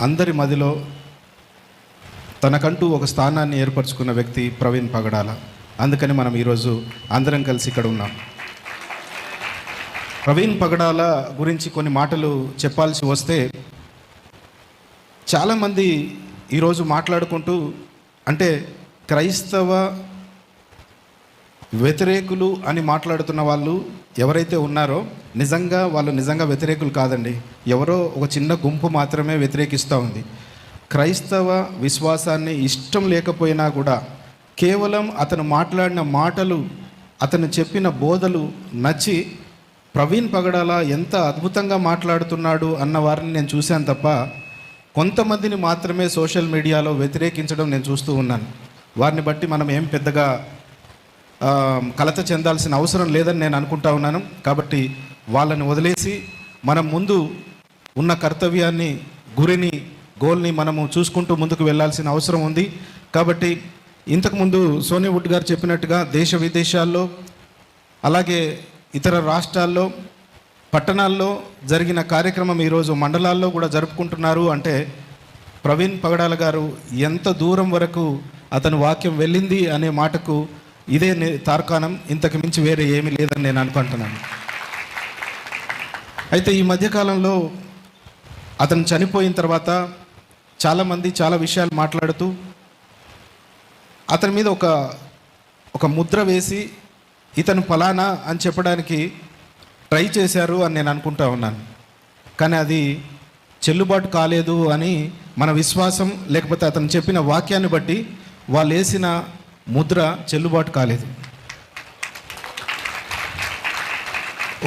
అందరి మదిలో తనకంటూ ఒక స్థానాన్ని ఏర్పరచుకున్న వ్యక్తి ప్రవీణ్ పగడాల. అందుకని మనం ఈరోజు అందరం కలిసి ఇక్కడ ఉన్నాం. ప్రవీణ్ పగడాల గురించి కొన్ని మాటలు చెప్పాల్సి వస్తే, చాలామంది ఈరోజు మాట్లాడుకుంటూ అంటే క్రైస్తవ వ్యతిరేకులు అని మాట్లాడుతున్న వాళ్ళు ఎవరైతే ఉన్నారో వాళ్ళు నిజంగా వ్యతిరేకులు కాదండి. ఎవరో ఒక చిన్న గుంపు మాత్రమే వ్యతిరేకిస్తూ ఉంది. క్రైస్తవ విశ్వాసాన్ని ఇష్టం లేకపోయినా కూడా కేవలం అతను మాట్లాడిన మాటలు, అతను చెప్పిన బోధలు నచ్చి ప్రవీణ్ పగడాల ఎంత అద్భుతంగా మాట్లాడుతున్నాడు అన్న వారిని నేను చూశాను తప్ప కొంతమందిని మాత్రమే సోషల్ మీడియాలో వ్యతిరేకించడం నేను చూస్తూ ఉన్నాను. వారిని బట్టి మనం ఏం పెద్దగా కలత చెందాల్సిన అవసరం లేదని నేను అనుకుంటా ఉన్నాను. కాబట్టి వాళ్ళని వదిలేసి మనం ముందు ఉన్న కర్తవ్యాన్ని, గురిని, గోల్ని మనము చూసుకుంటూ ముందుకు వెళ్ళాల్సిన అవసరం ఉంది. కాబట్టి ఇంతకుముందు సోనీ వుడ్ గారు చెప్పినట్టుగా దేశ విదేశాల్లో, అలాగే ఇతర రాష్ట్రాల్లో, పట్టణాల్లో జరిగిన కార్యక్రమం ఈరోజు మండలాల్లో కూడా జరుపుకుంటున్నారు. అంటే ప్రవీణ్ పగడాల గారు ఎంత దూరం వరకు అతని వాక్యం వెళ్ళింది అనే మాటకు ఇదే తార్కాణం. ఇంతకు మించి వేరే ఏమీ లేదని నేను అనుకుంటున్నాను. అయితే ఈ మధ్యకాలంలో అతను చనిపోయిన తర్వాత చాలామంది చాలా విషయాలు మాట్లాడుతూ అతని మీద ఒక ముద్ర వేసి ఇతను ఫలానా అని చెప్పడానికి ట్రై చేశారు అని నేను అనుకుంటా ఉన్నాను. కానీ అది చెల్లుబాటు కాలేదు అని మన విశ్వాసం, లేకపోతే అతను చెప్పిన వాక్యాన్ని బట్టి వాళ్ళు వేసిన ముద్ర చెల్లుబాటు కాలేదు.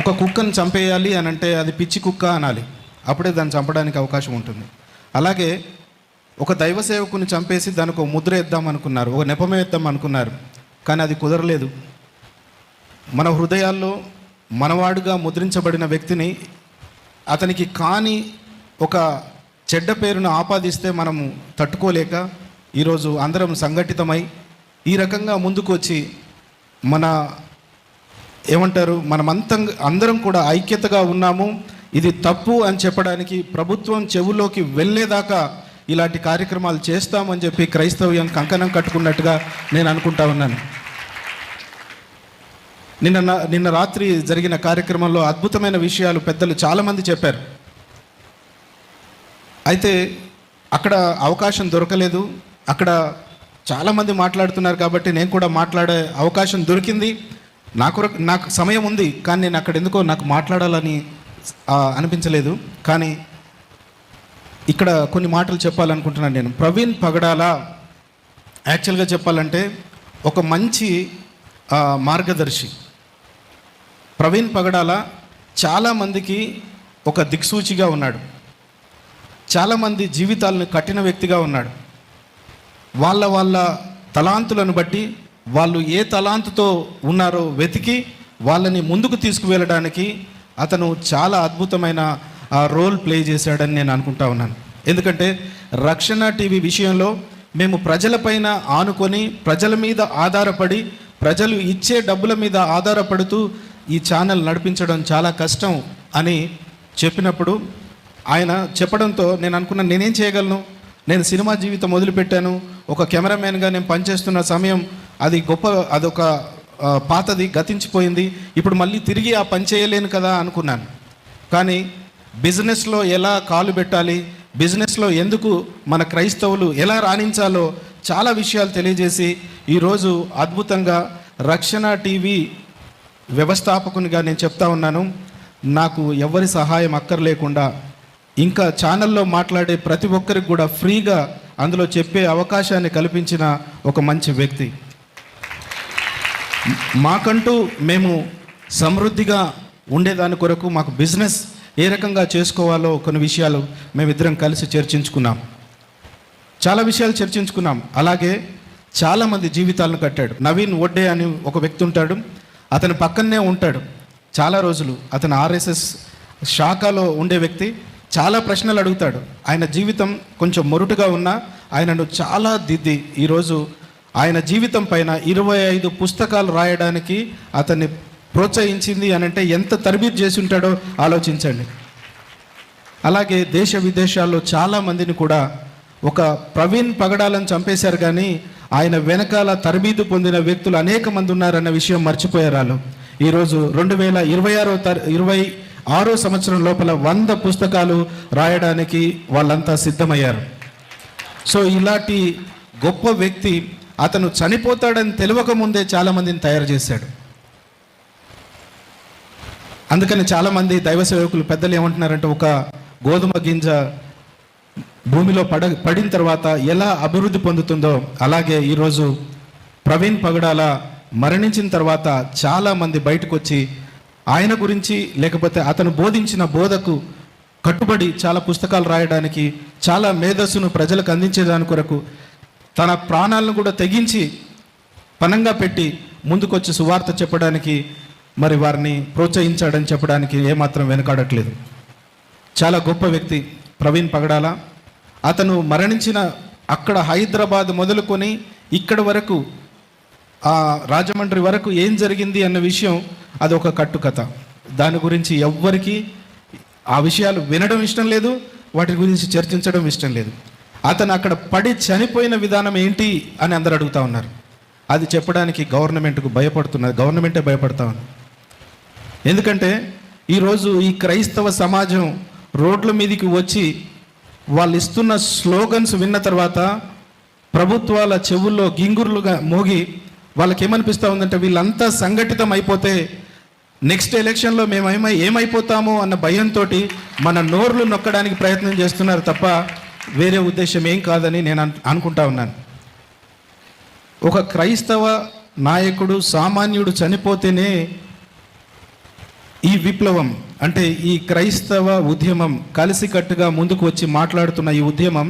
ఒక కుక్కను చంపేయాలి అని అంటే అది పిచ్చి కుక్క అనాలి, అప్పుడే దాన్ని చంపడానికి అవకాశం ఉంటుంది. అలాగే ఒక దైవ సేవకుని చంపేసి దానికి ఒక ముద్ర వేద్దాం అనుకున్నారు, ఒక నెపమే వేద్దాం అనుకున్నారు. కానీ అది కుదరలేదు. మన హృదయాల్లో మనవాడుగా ముద్రించబడిన వ్యక్తిని అతనికి కాని ఒక చెడ్డ పేరును ఆపాదిస్తే మనము తట్టుకోలేక ఈరోజు అందరం సంఘటితమై ఈ రకంగా ముందుకు వచ్చి అందరం కూడా ఐక్యతగా ఉన్నాము. ఇది తప్పు అని చెప్పడానికి ప్రభుత్వం చెవులోకి వెళ్ళేదాకా ఇలాంటి కార్యక్రమాలు చేస్తామని చెప్పి క్రైస్తవ్యం కంకణం కట్టుకున్నట్టుగా నేను అనుకుంటా ఉన్నాను. నిన్న రాత్రి జరిగిన కార్యక్రమంలో అద్భుతమైన విషయాలు పెద్దలు చాలామంది చెప్పారు. అయితే అక్కడ అవకాశం దొరకలేదు. అక్కడ చాలామంది మాట్లాడుతున్నారు కాబట్టి నేను కూడా మాట్లాడే అవకాశం దొరికింది. నాకు సమయం ఉంది, కానీ నేను అక్కడ ఎందుకో నాకు మాట్లాడాలని అనిపించలేదు. కానీ ఇక్కడ కొన్ని మాటలు చెప్పాలనుకుంటున్నాను నేను. ప్రవీణ్ పగడాల యాక్చువల్గా చెప్పాలంటే ఒక మంచి మార్గదర్శి. ప్రవీణ్ పగడాల చాలామందికి ఒక దిక్సూచిగా ఉన్నాడు. చాలామంది జీవితాలను కట్టిన వ్యక్తిగా ఉన్నాడు. వాళ్ళ తలాంతులను బట్టి వాళ్ళు ఏ తలాంతుతో ఉన్నారో వెతికి వాళ్ళని ముందుకు తీసుకువెళ్ళడానికి అతను చాలా అద్భుతమైన రోల్ ప్లే చేశాడని నేను అనుకుంటా ఉన్నాను. ఎందుకంటే రక్షణ టీవీ విషయంలో మేము ప్రజలపైన ఆనుకొని, ప్రజల మీద ఆధారపడి, ప్రజలు ఇచ్చే డబ్బుల మీద ఆధారపడుతూ ఈ ఛానల్ నడిపించడం చాలా కష్టం అని చెప్పినప్పుడు, ఆయన చెప్పడంతో నేను అనుకున్నాను, నేనేం చేయగలను? నేను సినిమా జీవితం మొదలుపెట్టాను, ఒక కెమెరామ్యాన్గా నేను పనిచేస్తున్న సమయం అదొక పాతది, గతించిపోయింది. ఇప్పుడు మళ్ళీ తిరిగి ఆ పని చేయలేను కదా అనుకున్నాను. కానీ బిజినెస్లో ఎలా కాలు పెట్టాలి, బిజినెస్లో ఎందుకు మన క్రైస్తవులు ఎలా రాణించాలో చాలా విషయాలు తెలియజేసి ఈరోజు అద్భుతంగా రక్షణ టీవీ వ్యవస్థాపకునిగా నేను చెప్తా ఉన్నాను. నాకు ఎవరి సహాయం అక్కర్లేకుండా ఇంకా ఛానల్లో మాట్లాడే ప్రతి ఒక్కరికి కూడా ఫ్రీగా అందులో చెప్పే అవకాశాన్ని కల్పించిన ఒక మంచి వ్యక్తి. మాకంటూ మేము సమృద్ధిగా ఉండేదాని కొరకు మాకు బిజినెస్ ఏ రకంగా చేసుకోవాలో కొన్ని విషయాలు మేమిద్దరం కలిసి చర్చించుకున్నాం. చాలా విషయాలు చర్చించుకున్నాం. అలాగే చాలామంది జీవితాలను కట్టాడు. నవీన్ వడ్డే అని ఒక వ్యక్తి ఉంటాడు. అతని పక్కనే ఉంటాడు చాలా రోజులు. అతను RSS శాఖలో ఉండే వ్యక్తి. చాలా ప్రశ్నలు అడుగుతాడు. ఆయన జీవితం కొంచెం మొరుటుగా ఉన్నా ఆయనను చాలా దిద్ది ఈరోజు ఆయన జీవితం పైన 25 పుస్తకాలు రాయడానికి అతన్ని ప్రోత్సహించింది అని అంటే ఎంత తరబీదు చేసి ఉంటాడో ఆలోచించండి. అలాగే దేశ విదేశాల్లో చాలామందిని కూడా ఒక ప్రవీణ్ పగడాలను చంపేశారు, కానీ ఆయన వెనకాల తరబీదు పొందిన వ్యక్తులు అనేక మంది ఉన్నారన్న విషయం మర్చిపోయారు వాళ్ళు. ఈరోజు 2026 సంవత్సరం లోపల 100 పుస్తకాలు రాయడానికి వాళ్ళంతా సిద్ధమయ్యారు. సో ఇలాంటి గొప్ప వ్యక్తి అతను చనిపోతాడని తెలియక ముందే చాలామందిని తయారు చేశాడు. అందుకని చాలామంది దైవ సేవకులు పెద్దలు ఏమంటున్నారంటే, ఒక గోధుమ గింజ భూమిలో పడిన తర్వాత ఎలా అభివృద్ధి పొందుతుందో అలాగే ఈరోజు ప్రవీణ్ పగడాల మరణించిన తర్వాత చాలామంది బయటకు వచ్చి ఆయన గురించి లేకపోతే అతను బోధించిన బోధకు కట్టుబడి చాలా పుస్తకాలు రాయడానికి, చాలా మేధస్సును ప్రజలకు అందించేదాని కొరకు తన ప్రాణాలను కూడా తెగించి పనంగా పెట్టి ముందుకొచ్చి సువార్త చెప్పడానికి మరి వారిని ప్రోత్సహించాడని చెప్పడానికి ఏమాత్రం వెనకాడట్లేదు. చాలా గొప్ప వ్యక్తి ప్రవీణ్ పగడాల. అతను మరణించిన అక్కడ హైదరాబాద్ మొదలుకొని ఇక్కడ వరకు రాజమండ్రి వరకు ఏం జరిగింది అన్న విషయం అది ఒక కట్టుకథ. దాని గురించి ఎవ్వరికీ ఆ విషయాలు వినడం ఇష్టం లేదు, వాటి గురించి చర్చించడం ఇష్టం లేదు. అతను అక్కడ పడి చనిపోయిన విధానం ఏంటి అని అందరు అడుగుతూ ఉన్నారు. అది చెప్పడానికి గవర్నమెంట్కు గవర్నమెంటే భయపడతా ఉంది. ఎందుకంటే ఈరోజు ఈ క్రైస్తవ సమాజం రోడ్ల మీదకి వచ్చి వాళ్ళు ఇస్తున్న స్లోగన్స్ విన్న తర్వాత ప్రభుత్వాల చెవుల్లో గింగురులుగా మోగి వాళ్ళకి ఏమనిపిస్తూ ఉందంటే, వీళ్ళంతా సంఘటితం అయిపోతే నెక్స్ట్ ఎలక్షన్లో మేము ఏమైపోతామో అన్న భయంతో మన నోర్లు నొక్కడానికి ప్రయత్నం చేస్తున్నారు తప్ప వేరే ఉద్దేశం ఏం కాదని నేను అనుకుంటా ఉన్నాను. ఒక క్రైస్తవ నాయకుడు సామాన్యుడు చనిపోతేనే ఈ విప్లవం అంటే ఈ క్రైస్తవ ఉద్యమం కలిసికట్టుగా ముందుకు వచ్చి మాట్లాడుతున్న ఈ ఉద్యమం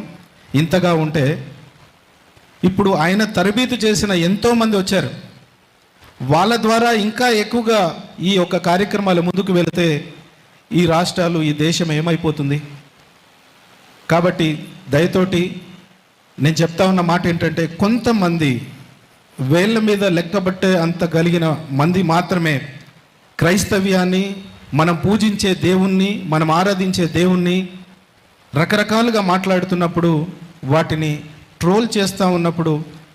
ఇంతగా ఉంటే, ఇప్పుడు ఆయన తరబీదు చేసిన ఎంతోమంది వచ్చారు. వాళ్ళ ద్వారా ఇంకా ఎక్కువగా ఈ యొక్క కార్యక్రమాలు ముందుకు వెళితే ఈ రాష్ట్రాలు, ఈ దేశం ఏమైపోతుంది? కాబట్టి దయతోటి నేను చెప్తా ఉన్న మాట ఏంటంటే, కొంతమంది వేళ్ళ మీద లెక్కబట్టే అంత కలిగిన మంది మాత్రమే క్రైస్తవ్యాన్ని, మనం పూజించే దేవుణ్ణి, మనం ఆరాధించే దేవుణ్ణి రకరకాలుగా మాట్లాడుతున్నప్పుడు, వాటిని ట్రోల్ చేస్తూ ఉన్నప్పుడు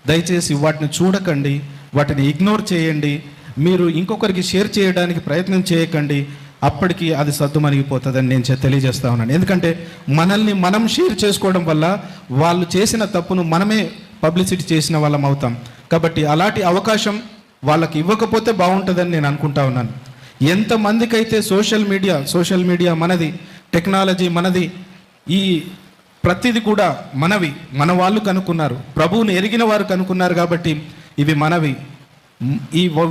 దయచేసి వాటిని చూడకండి, వాటిని ఇగ్నోర్ చేయండి. మీరు ఇంకొకరికి షేర్ చేయడానికి ప్రయత్నం చేయకండి. అప్పటికి అది సద్దుమణిగిపోతుందని నేను తెలియజేస్తా ఉన్నాను. ఎందుకంటే మనల్ని మనం షేర్ చేసుకోవడం వల్ల వాళ్ళు చేసిన తప్పును మనమే పబ్లిసిటీ చేసిన వాళ్ళం అవుతాం. కాబట్టి అలాంటి అవకాశం వాళ్ళకి ఇవ్వకపోతే బాగుంటుందని నేను అనుకుంటా ఉన్నాను. ఎంతమందికైతే సోషల్ మీడియా మనది, టెక్నాలజీ మనది, ఈ ప్రతిది కూడా మనవి, మన వాళ్ళు కనుక్కున్నారు, ప్రభువుని ఎరిగిన వారు కనుక్కున్నారు. కాబట్టి ఇవి మనవి.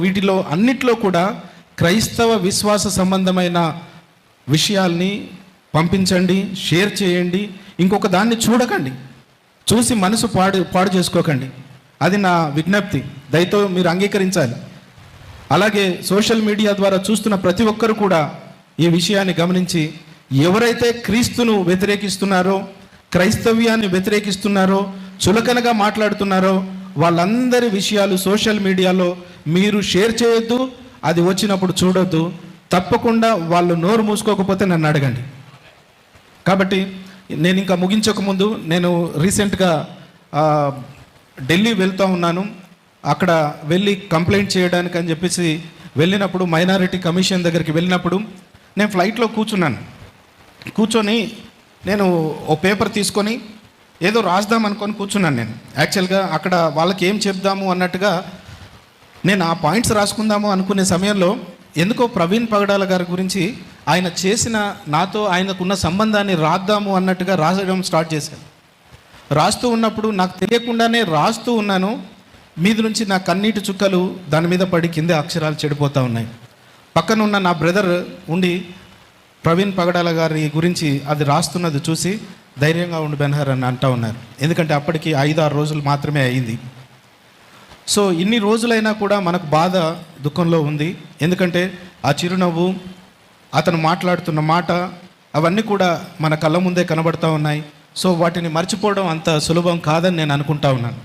వీటిలో అన్నిట్లో కూడా క్రైస్తవ విశ్వాస సంబంధమైన విషయాల్ని పంపించండి, షేర్ చేయండి. ఇంకొక దాన్ని చూడకండి, చూసి మనసు పాడు చేసుకోకండి. అది నా విజ్ఞప్తి. దయతో మీరు అంగీకరించాలి. అలాగే సోషల్ మీడియా ద్వారా చూస్తున్న ప్రతి ఒక్కరు కూడా ఈ విషయాన్ని గమనించి, ఎవరైతే క్రీస్తును వ్యతిరేకిస్తున్నారో, క్రైస్తవ్యాన్ని వ్యతిరేకిస్తున్నారో, చులకనగా మాట్లాడుతున్నారో వాళ్ళందరి విషయాలు సోషల్ మీడియాలో మీరు షేర్ చేయొద్దు. అది వచ్చినప్పుడు చూడొద్దు. తప్పకుండా వాళ్ళు నోరు మూసుకోకపోతే నన్ను అడగండి. కాబట్టి నేను ఇంకా ముగించకముందు, నేను రీసెంట్గా ఢిల్లీ వెళ్తూ ఉన్నాను. అక్కడ వెళ్ళి కంప్లైంట్ చేయడానికి అని చెప్పేసి వెళ్ళినప్పుడు, మైనారిటీ కమిషన్ దగ్గరికి వెళ్ళినప్పుడు నేను ఫ్లైట్లో కూర్చొని నేను ఓ పేపర్ తీసుకొని ఏదో రాద్దాం అనుకొని కూర్చున్నాను. నేను యాక్చువల్గా అక్కడ వాళ్ళకి ఏం చెప్దాము అన్నట్టుగా నేను ఆ పాయింట్స్ రాసుకుందాము అనుకునే సమయంలో ఎందుకో ప్రవీణ్ పగడాల గారి గురించి, ఆయన చేసిన, నాతో ఆయనకున్న సంబంధాన్ని రాద్దాము అన్నట్టుగా రాసడం స్టార్ట్ చేశాను. రాస్తూ ఉన్నప్పుడు నాకు తెలియకుండానే రాస్తూ ఉన్నాను. మీద నుంచి నా కన్నీటి చుక్కలు దాని మీద పడి కింద అక్షరాలు చెడిపోతూ ఉన్నాయి. పక్కన ఉన్న నా బ్రదర్ ఉండి ప్రవీణ్ పగడాల గారి గురించి అది రాస్తున్నది చూసి, ధైర్యంగా ఉండి బెన్హర్ అని అంటూ ఉన్నారు. ఎందుకంటే అప్పటికి 5-6 రోజులు మాత్రమే అయింది. సో ఇన్ని రోజులైనా కూడా మనకు బాధ, దుఃఖంలో ఉంది. ఎందుకంటే ఆ చిరునవ్వు, అతను మాట్లాడుతున్న మాట, అవన్నీ కూడా మన కళ్ళ ముందే కనబడుతూ ఉన్నాయి. సో వాటిని మర్చిపోవడం అంత సులభం కాదని నేను అనుకుంటా ఉన్నాను.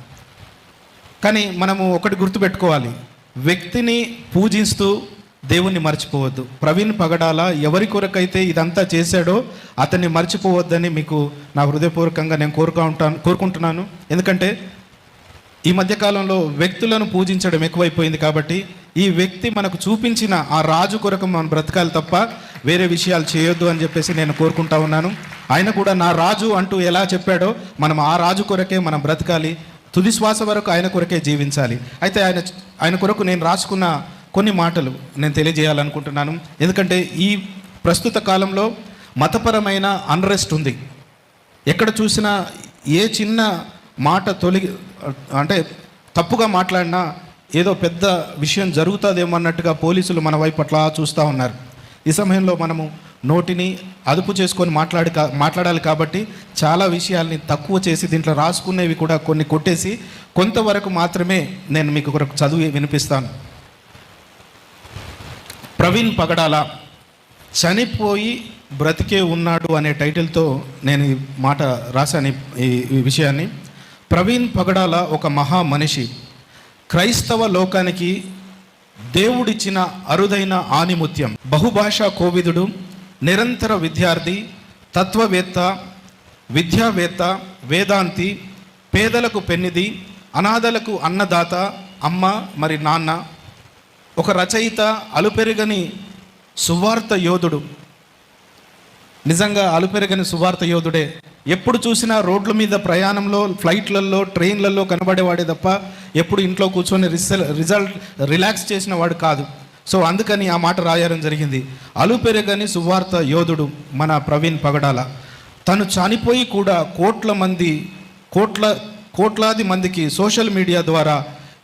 కానీ మనము ఒకటి గుర్తుపెట్టుకోవాలి, వ్యక్తిని పూజిస్తూ దేవుణ్ణి మర్చిపోవద్దు. ప్రవీణ్ పగడాల ఎవరి కొరకైతే ఇదంతా చేశాడో అతన్ని మర్చిపోవద్దని మీకు నా హృదయపూర్వకంగా నేను కోరుకుంటున్నాను. ఎందుకంటే ఈ మధ్యకాలంలో వ్యక్తులను పూజించడం ఎక్కువైపోయింది. కాబట్టి ఈ వ్యక్తి మనకు చూపించిన ఆ రాజు కొరకు మనం బ్రతకాలి తప్ప వేరే విషయాలు చేయొద్దు అని చెప్పేసి నేను కోరుకుంటా ఉన్నాను. ఆయన కూడా నా రాజు అంటూ ఎలా చెప్పాడో మనం ఆ రాజు కొరకే మనం బ్రతకాలి, తుది శ్వాస వరకు ఆయన కొరకే జీవించాలి. అయితే ఆయన కొరకు నేను రాసుకున్న కొన్ని మాటలు నేను తెలియజేయాలనుకుంటున్నాను. ఎందుకంటే ఈ ప్రస్తుత కాలంలో మతపరమైన అన్రెస్ట్ ఉంది. ఎక్కడ చూసినా ఏ చిన్న మాట అంటే తప్పుగా మాట్లాడినా ఏదో పెద్ద విషయం జరుగుతుందేమో అన్నట్టుగా పోలీసులు మన వైపు అట్లా చూస్తూ ఉన్నారు. ఈ సమయంలో మనము నోటిని అదుపు చేసుకొని మాట్లాడాలి. కాబట్టి చాలా విషయాల్ని తక్కువ చేసి దీంట్లో రాసుకునేవి కూడా కొన్ని కొట్టేసి కొంతవరకు మాత్రమే నేను మీకు ఒక చదివి వినిపిస్తాను. ప్రవీణ్ పగడాల చనిపోయి బ్రతికే ఉన్నాడు అనే టైటిల్తో నేను ఈ మాట రాశాను. ఈ విషయాన్ని, ప్రవీణ్ పగడాల ఒక మహా మనిషి, క్రైస్తవ లోకానికి దేవుడిచ్చిన అరుదైన ఆణిముత్యం, బహుభాషా కోవిదుడు, నిరంతర విద్యార్థి, తత్వవేత్త, విద్యావేత్త, వేదాంతి, పేదలకు పెన్నిది, అనాథలకు అన్నదాత, అమ్మ మరి నాన్న, ఒక రచయిత, అలుపెరగని సువార్త యోధుడు. నిజంగా అలుపెరగని సువార్త యోధుడే. ఎప్పుడు చూసినా రోడ్ల మీద ప్రయాణంలో, ఫ్లైట్లలో, ట్రైన్లలో కనబడేవాడే తప్ప ఎప్పుడు ఇంట్లో కూర్చొని రిలాక్స్ చేసిన వాడు కాదు. సో అందుకని ఆ మాట రాయడం జరిగింది. అలుపెరగని సువార్త యోధుడు మన ప్రవీణ్ పగడాల. తను చనిపోయి కూడా కోట్లాది మందికి సోషల్ మీడియా ద్వారా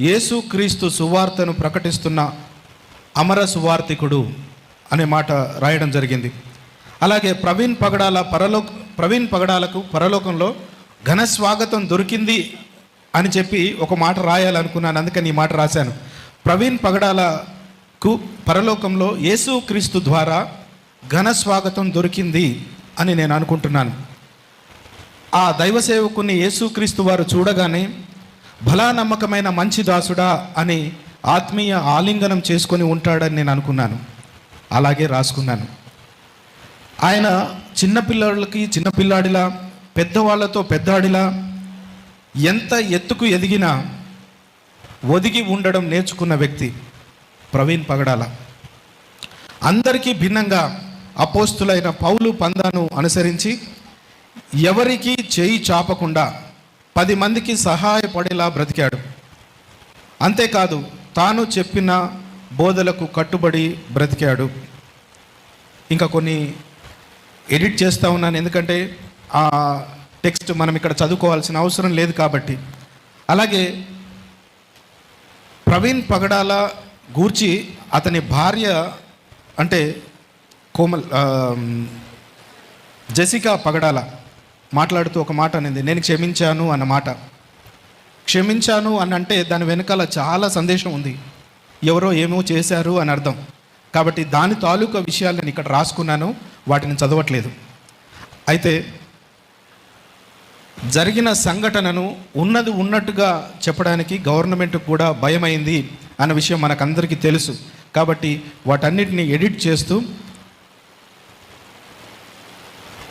యేసుక్రీస్తు సువార్తను ప్రకటిస్తున్న అమర సువార్తికుడు అనే మాట రాయడం జరిగింది. అలాగే ప్రవీణ్ పగడాలకు పరలోకంలో ఘన స్వాగతం దొరికింది అని చెప్పి ఒక మాట రాయాలనుకున్నాను. అందుకని ఈ మాట రాశాను. ప్రవీణ్ పగడాలకు పరలోకంలో యేసుక్రీస్తు ద్వారా ఘన స్వాగతం దొరికింది అని నేను అనుకుంటున్నాను. ఆ దైవ సేవకుని యేసుక్రీస్తు వారు చూడగానే భలా నమ్మకమైన మంచి దాసుడా అని ఆత్మీయ ఆలింగనం చేసుకొని ఉంటాడని నేను అనుకున్నాను. అలాగే రాసుకున్నాను. ఆయన చిన్నపిల్లలకి చిన్నపిల్లాడిలా, పెద్దవాళ్లతో పెద్దాడిలా, ఎంత ఎత్తుకు ఎదిగినా ఒదిగి ఉండడం నేర్చుకున్న వ్యక్తి ప్రవీణ్ పగడాల. అందరికీ భిన్నంగా అపోస్తులైన పౌలు పందాను అనుసరించి ఎవరికి చేయి చాపకుండా 10 మందికి సహాయపడేలా బ్రతికాడు. అంతేకాదు తాను చెప్పిన బోధలకు కట్టుబడి బ్రతికాడు. ఇంకా కొన్ని ఎడిట్ చేస్తూ ఉన్నాను, ఎందుకంటే ఆ టెక్స్ట్ మనం ఇక్కడ చదువుకోవాల్సిన అవసరం లేదు కాబట్టి. అలాగే ప్రవీణ్ పగడాల గూర్చి అతని భార్య అంటే జెసికా పగడాల మాట్లాడుతూ ఒక మాట అనేది, నేను క్షమించాను అన్నమాట. క్షమించాను అని అంటే దాని వెనకాల చాలా సందేశం ఉంది. ఎవరో ఏమో చేశారు అని అర్థం. కాబట్టి దాని తాలూకా విషయాలు నేను ఇక్కడ రాసుకున్నాను, వాటిని చదవట్లేదు. అయితే జరిగిన సంఘటనను ఉన్నది ఉన్నట్టుగా చెప్పడానికి గవర్నమెంట్ కూడా భయమైంది అన్న విషయం మనకందరికీ తెలుసు. కాబట్టి వాటన్నిటిని ఎడిట్ చేస్తూ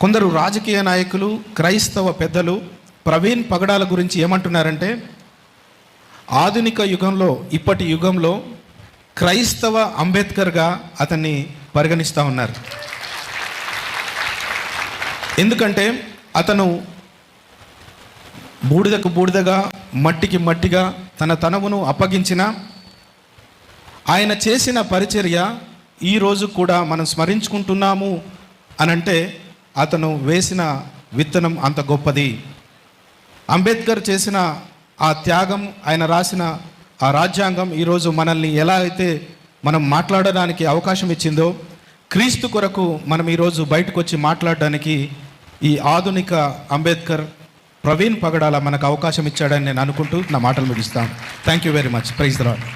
కొందరు రాజకీయ నాయకులు, క్రైస్తవ పెద్దలు ప్రవీణ్ పగడాల గురించి ఏమంటున్నారంటే, ఆధునిక యుగంలో, ఇప్పటి యుగంలో క్రైస్తవ అంబేద్కర్గా అతన్ని పరిగణిస్తూ ఉన్నారు. ఎందుకంటే అతను బూడిదకు బూడిదగా, మట్టికి మట్టిగా తన తనవును అప్పగించిన ఆయన చేసిన పరిచర్య ఈరోజు కూడా మనం స్మరించుకుంటున్నాము అనంటే అతను వేసిన విత్తనం అంత గొప్పది. అంబేద్కర్ చేసిన ఆ త్యాగం, ఆయన రాసిన ఆ రాజ్యాంగం ఈరోజు మనల్ని ఎలా అయితే మనం మాట్లాడడానికి అవకాశం ఇచ్చిందో, క్రీస్తు కొరకు మనం ఈరోజు బయటకు వచ్చి మాట్లాడడానికి ఈ ఆధునిక అంబేద్కర్ ప్రవీణ్ పగడాల మనకు అవకాశం ఇచ్చాడని నేను అనుకుంటూ నా మాటలు ముగిస్తాను. Thank you very much. Praise the lord.